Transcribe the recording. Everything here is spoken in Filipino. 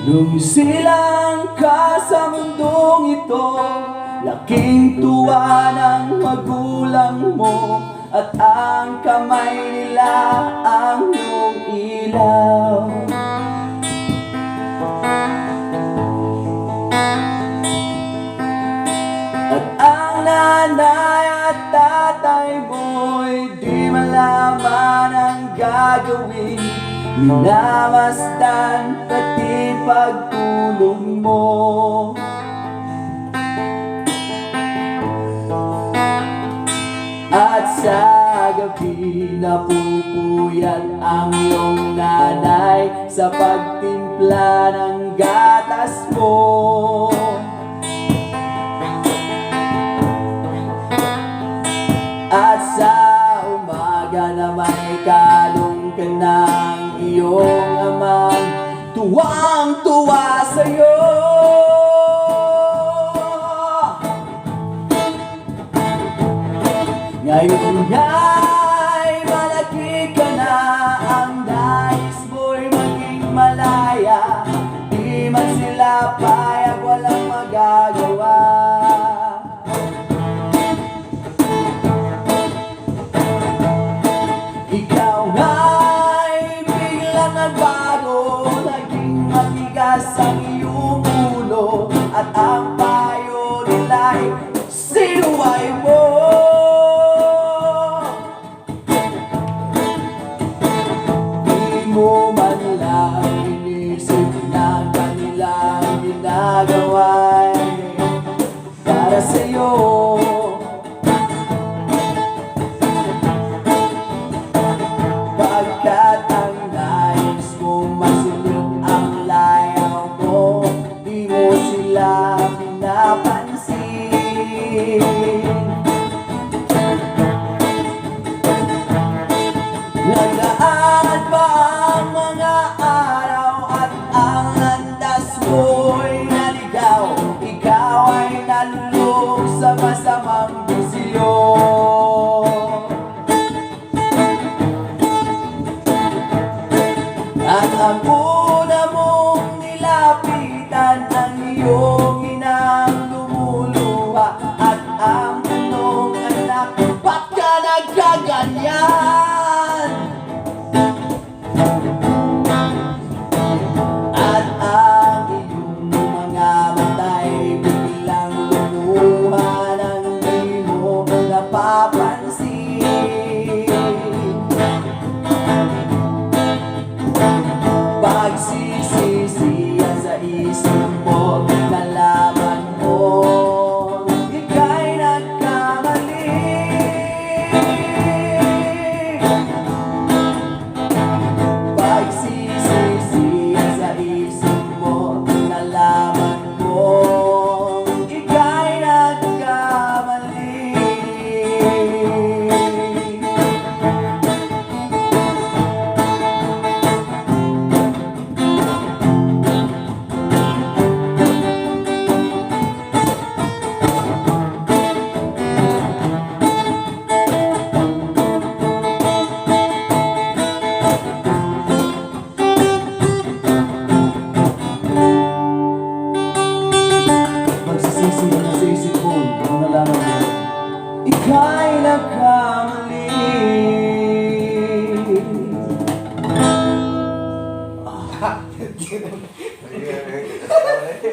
Nung silang ka sa mundong ito, laking tuwa ng magulang mo, at ang kamay nila ang iyong ilaw. At ang nanay at tatay mo'y di malaman ang gagawin, minamasdan pati pagtulong mo. At sa gabi napupuyat ang iyong nanay sa pagtimpla ng gatas mo. At sa umaga na may kalong ka ng iyong amang tuwang-tuwa sa'yo. Ngayon nga'y malaki ka na, ang nais mo'y maging malaya, di man sila payag, walang magagawa. Ikaw nga'y biglang nagbago, naging matigas ang iyong ulo, at ang payo nila'y sinuway mo. Di mo man lang inisip na kanilang ginagawa'y para sa'yo. Pagkat ang nais mo masulog ang layaw mo, di mo sila pinapansin. Nagdaan pa ang mga araw at ang landas mo'y naligaw, ikaw ay nalulog sa masamang bisyo. At ang una mong nilapitan, ang iyong inang lumuluha, at ang tanong, anak, ba't ka nagkaganyan? At ang iyong mga mata'y biglang lumuha nang di mo napapansin. Pagsi